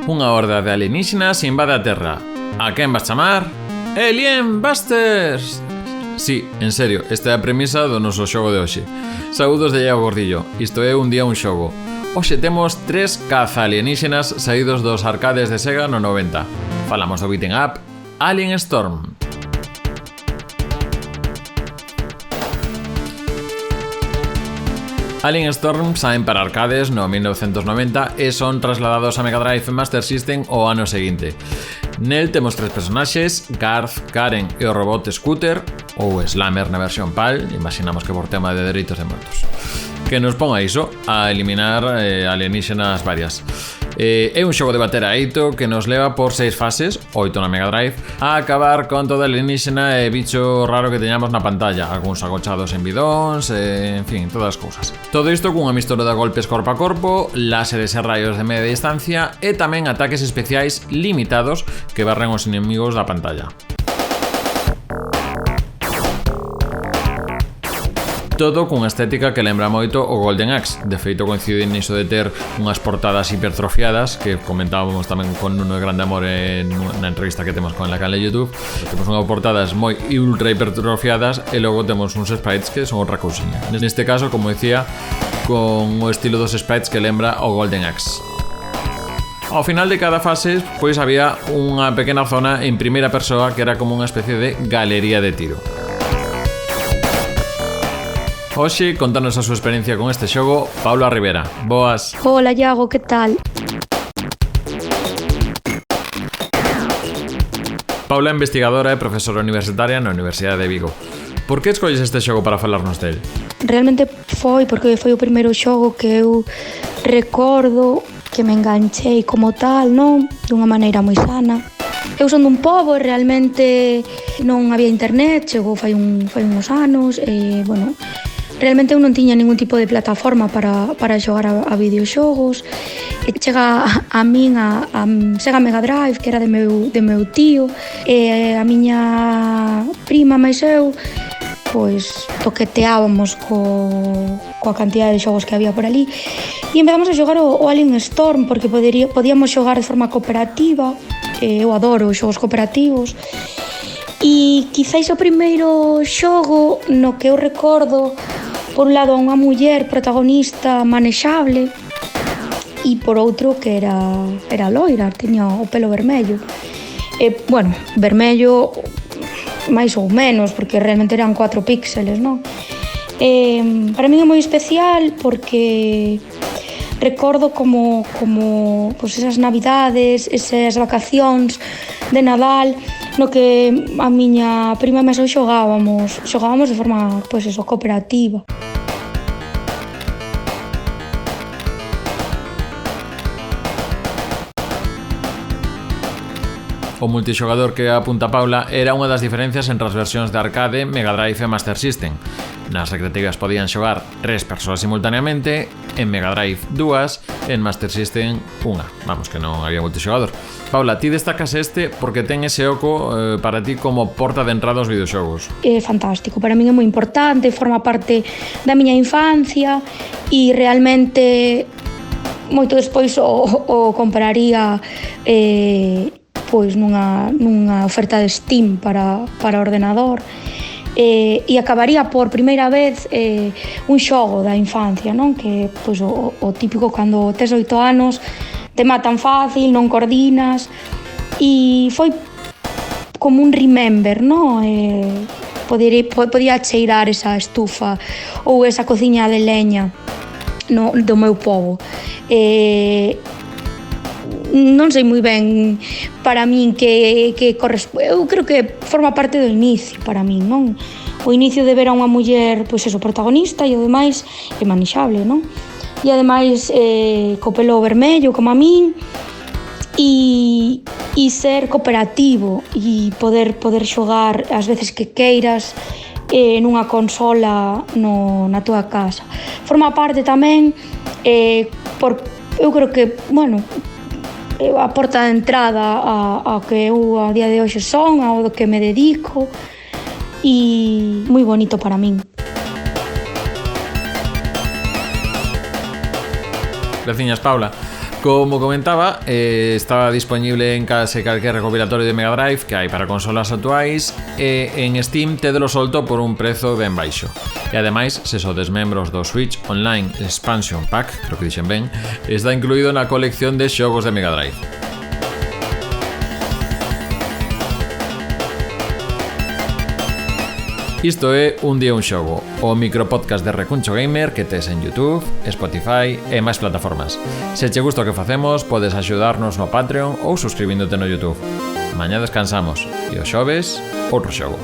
Unha horda de alienígenas invade a Terra. A quen vas chamar? Alien Busters! Sí, en serio, esta é a premisa do noso xogo de hoxe. Saúdos de Iago Gordillo, isto é un día un xogo. Hoxe temos 3 caza alienígenas saídos dos arcades de Sega no 90. Falamos do beat'em up Alien Storm. Alien Storm saen para arcades no 1990 e son trasladados a Mega Drive e Master System o ano seguinte. Nel temos 3 personaxes, Garth, Karen e o robot Scooter, ou Slammer na versión PAL, imaginamos que por tema de dereitos de motos, que nos pon a iso, a eliminar alienígenas varias. É un xogo de batera 8 que nos leva por 6 fases, 8 na Mega Drive, a acabar con toda alienígena e bicho raro que teñamos na pantalla, algúns agochados en bidóns, en fin, todas as cousas. Todo isto cunha mistura de golpes corpo a corpo, láseres e rayos de media distancia e tamén ataques especiais limitados que barren os inimigos da pantalla. Todo cunha estética que lembra moito o Golden Axe. De feito, coincide niso de ter unhas portadas hipertrofiadas, que comentábamos tamén con Nuno de Grande Amor na entrevista que temos con la canal de YouTube. Temos unhas portadas moi ultra hipertrofiadas e logo temos uns sprites que son outra cousiña. Neste caso, como decía, con o estilo dos sprites que lembra o Golden Axe. Ao final de cada fase, pois había unha pequena zona en primeira persoa que era como unha especie de galería de tiro. Hoxe, contanos a súa experiencia con este xogo, Paula Rivera. Boas. Hola, Iago, que tal? Paula é investigadora e profesora universitaria na Universidade de Vigo. Por que escolles este xogo para falarnos del? Realmente foi porque foi o primeiro xogo que eu recordo que me enganchei como tal, non? Dunha maneira moi sana. Eu son dun pobo e realmente non había internet, chegou fai uns anos e, bueno, realmente eu non tiña ningún tipo de plataforma para xogar a videoxogos. E chega a min a Sega Mega Drive, que era de meu tío, e a miña prima máis eu pois toqueteábamos coa cantidad de xogos que había por ali e empezamos a xogar o Alien Storm porque podíamos xogar de forma cooperativa. Eu adoro os xogos cooperativos e quizáis o primeiro xogo no que eu recordo, por un lado, unha muller protagonista manexable e por outro que era loira, tiña o pelo vermello. Bueno, vermello máis ou menos, porque realmente eran 4 píxeles, non? Para min é moi especial porque recordo como pues esas navidades, esas vacacións de Nadal, no que a miña prima e eu xogábamos de forma, pues eso, cooperativa. O multixogador que apunta Paula era unha das diferencias entre as versións de arcade, Mega Drive e Master System. Nas recreativas podían xogar 3 persoas simultaneamente, en Mega Drive 2, en Master System 1. Vamos, que non había multixogador. Paula, ti destacas este porque ten ese oco para ti como porta de entrada aos videoxogos. É fantástico, para min é moi importante, forma parte da miña infancia e realmente moito despois o compraría pois nunha oferta de Steam para ordenador e acabaría por primeira vez un xogo da infancia, non? Que pois o típico cando tes 8 anos te matan fácil, non coordinas e foi como un remember, non? Podía cheirar esa estufa ou esa cociña de leña do meu pobo. Non sei moi ben para min que corresponde. Eu creo que forma parte do inicio para min, non? O inicio de ver a unha muller, pois eso, protagonista e ademais é manexable, non? E ademais co pelo vermello como a min e ser cooperativo e poder xogar as veces que queiras nunha consola na túa casa. Forma parte tamén eu creo que, bueno, a porta de entrada ao que eu a día de hoxe son, ao que me dedico e moi bonito para min. Graciñas, Paula. Como comentaba, estaba disponible en case calquer recopilatorio de Mega Drive que hai para consolas actuais e en Steam tedelo solto por un prezo ben baixo. E ademais, se sodes membros do Switch Online Expansion Pack, creo que dixen ben, está incluído na colección de xogos de Mega Drive. Isto é Un Día Un Xogo, o micropodcast de Recuncho Gamer que tes en YouTube, Spotify e máis plataformas. Se che gusta o que facemos, podes axudarnos no Patreon ou suscribíndote no YouTube. Mañá descansamos e o xoves, outro xogo.